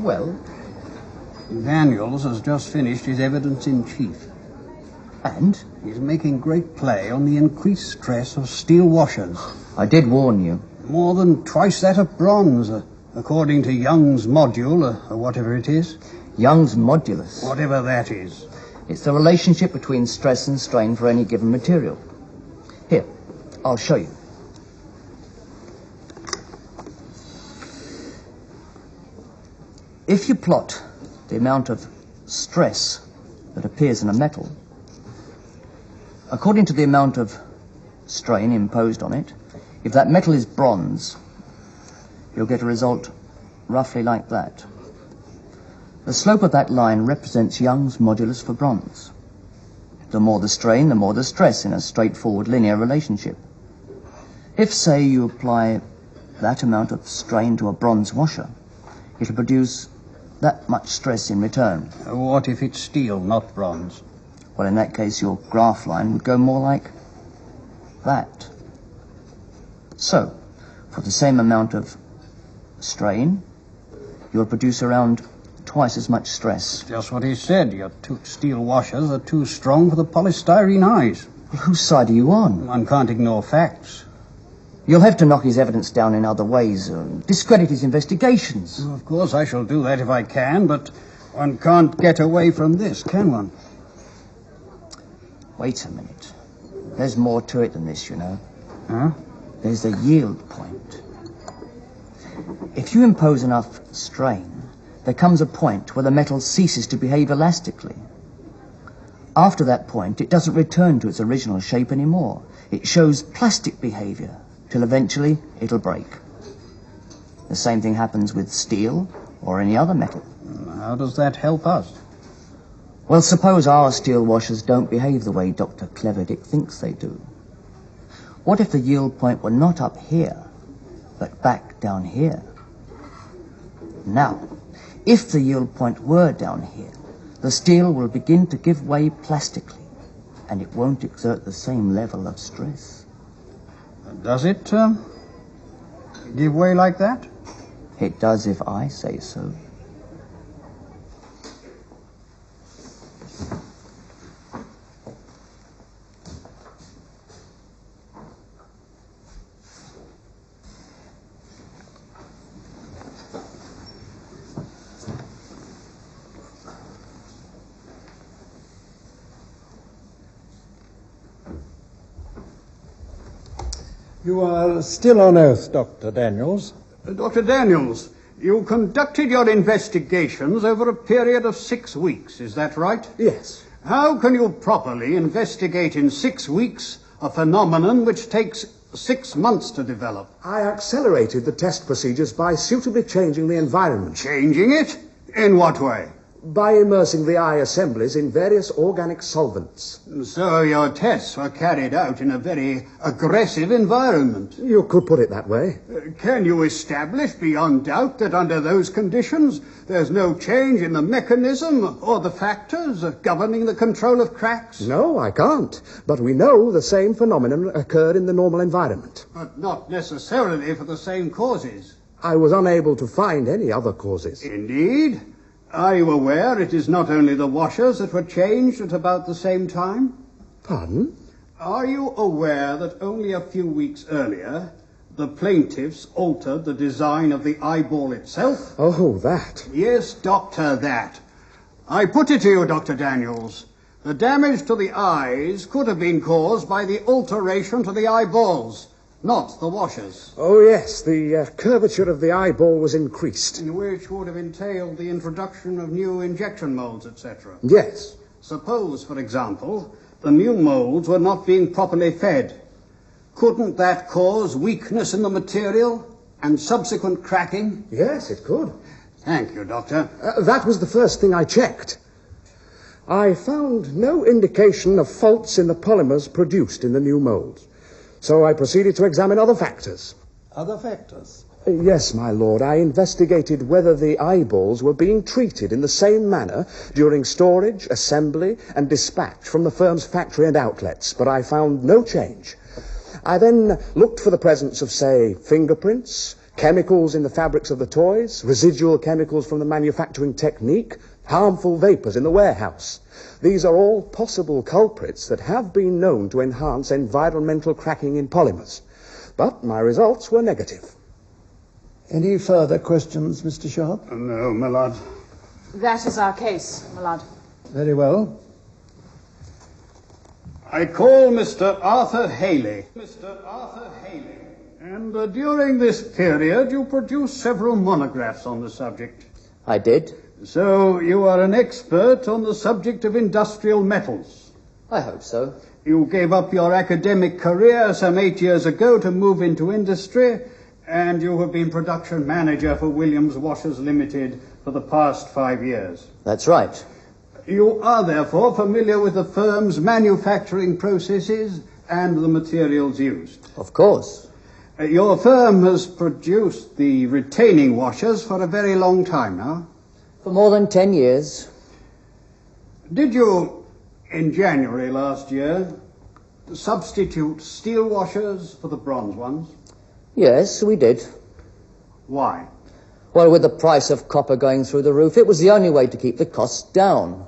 Well? Daniels has just finished his evidence in chief. And? He's making great play on the increased stress of steel washers. I did warn you. More than twice that of bronze, according to Young's module, or whatever it is. Young's modulus? Whatever that is. It's the relationship between stress and strain for any given material. Here, I'll show you. If you plot the amount of stress that appears in a metal, according to the amount of strain imposed on it, if that metal is bronze, you'll get a result roughly like that. The slope of that line represents Young's modulus for bronze. The more the strain, the more the stress in a straightforward linear relationship. If, say, you apply that amount of strain to a bronze washer, it'll produce that much stress in return. What if it's steel, not bronze? Well, in that case, your graph line would go more like that. So, for the same amount of strain, you'll produce around twice as much stress. Just what he said. Your two steel washers are too strong for the polystyrene eyes. Well, whose side are you on? One can't ignore facts. You'll have to knock his evidence down in other ways, discredit his investigations. Of course, I shall do that if I can, but one can't get away from this, can one? Wait a minute. There's more to it than this, you know. Huh? There's the yield point. If you impose enough strain, there comes a point where the metal ceases to behave elastically. After that point, it doesn't return to its original shape anymore. It shows plastic behavior, till eventually it'll break. The same thing happens with steel or any other metal. How does that help us? Well, suppose our steel washers don't behave the way Dr. Cleverdick thinks they do. What if the yield point were not up here, but back down here? Now, if the yield point were down here, the steel will begin to give way plastically, and it won't exert the same level of stress. Does it give way like that? It does if I say so. You are still on oath, Dr. Daniels. Dr. Daniels, you conducted your investigations over a period of 6 weeks, is that right? Yes. How can you properly investigate in 6 weeks a phenomenon which takes 6 months to develop? I accelerated the test procedures by suitably changing the environment. Changing it? In what way? By immersing the eye assemblies in various organic solvents. So your tests were carried out in a very aggressive environment. You could put it that way. Can you establish beyond doubt that under those conditions there's no change in the mechanism or the factors governing the control of cracks? No, I can't. But we know the same phenomenon occurred in the normal environment. But not necessarily for the same causes. I was unable to find any other causes. Indeed? Are you aware it is not only the washers that were changed at about the same time? Pardon? Are you aware that only a few weeks earlier the plaintiffs altered the design of the eyeball itself? Oh, that. Yes, Doctor, that. I put it to you, Dr. Daniels. The damage to the eyes could have been caused by the alteration to the eyeballs, not the washers. Oh, yes, the curvature of the eyeball was increased. Which would have entailed the introduction of new injection molds, etc. Yes. Suppose, for example, the new molds were not being properly fed. Couldn't that cause weakness in the material and subsequent cracking? Yes, it could. Thank you, Doctor. That was the first thing I checked. I found no indication of faults in the polymers produced in the new molds. So I proceeded to examine other factors. Other factors? Yes, my lord. I investigated whether the eyeballs were being treated in the same manner during storage, assembly, and dispatch from the firm's factory and outlets, but I found no change. I then looked for the presence of, say, fingerprints, Chemicals in the fabrics of the toys, residual chemicals from the manufacturing technique, harmful vapours in the warehouse. These are all possible culprits that have been known to enhance environmental cracking in polymers. But my results were negative. Any further questions, Mr. Sharp? No, my lord. That is our case, my lord. Very well. I call Mr. Arthur Haley. Mr. Arthur Haley. And during this period, you produced several monographs on the subject. I did. So you are an expert on the subject of industrial metals. I hope so. You gave up your academic career some 8 years ago to move into industry, and you have been production manager for Williams Washers Limited for the past 5 years. That's right. You are therefore familiar with the firm's manufacturing processes and the materials used. Of course. Your firm has produced the retaining washers for a very long time now. For more than 10 years. Did you, in January last year, substitute steel washers for the bronze ones? Yes, we did. Why? Well, with the price of copper going through the roof, it was the only way to keep the costs down.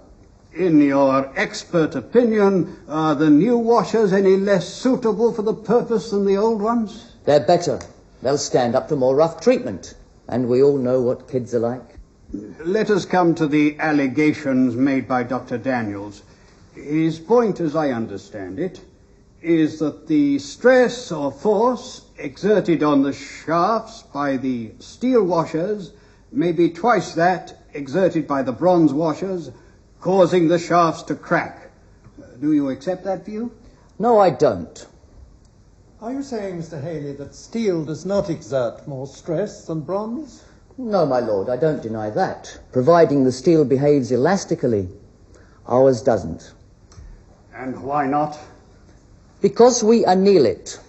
In your expert opinion, are the new washers any less suitable for the purpose than the old ones? They're better. They'll stand up to more rough treatment. And we all know what kids are like. Let us come to the allegations made by Dr. Daniels. His point, as I understand it, is that the stress or force exerted on the shafts by the steel washers may be twice that exerted by the bronze washers, causing the shafts to crack. Do you accept that view? No, I don't. Are you saying, Mr. Haley, that steel does not exert more stress than bronze? No, my lord, I don't deny that, providing the steel behaves elastically. Ours doesn't. And why not? Because we anneal it.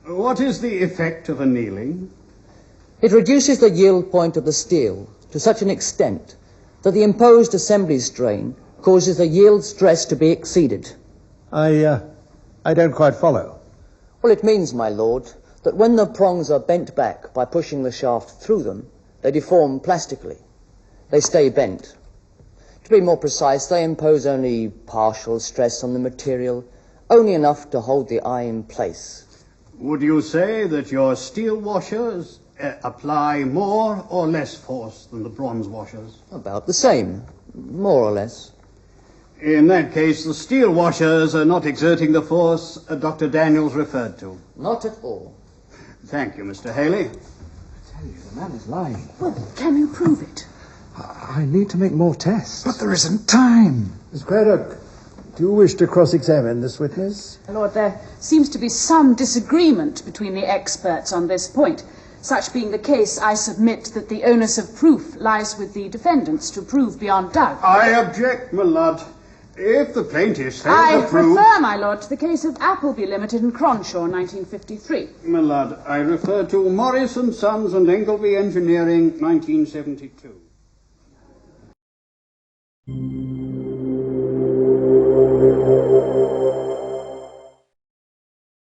What is the effect of annealing? It reduces the yield point of the steel to such an extent that the imposed assembly strain causes the yield stress to be exceeded. I don't quite follow. Well, it means, my lord, that when the prongs are bent back by pushing the shaft through them, they deform plastically. They stay bent. To be more precise, they impose only partial stress on the material, only enough to hold the eye in place. Would you say that your steel washers apply more or less force than the bronze washers? About the same, more or less. In that case, the steel washers are not exerting the force Dr. Daniels referred to. Not at all. Thank you, Mr. Haley. I tell you, the man is lying. Well, can you prove it? I need to make more tests. But there isn't time. Miss Craddock, do you wish to cross-examine this witness? My lord, there seems to be some disagreement between the experts on this point. Such being the case, I submit that the onus of proof lies with the defendants to prove beyond doubt. I object, my lord. If the plaintiffs fail I to prove... refer, my lord, to the case of Appleby Limited in Cronshaw, 1953. My lord, I refer to Morris & Sons and Engelby Engineering, 1972.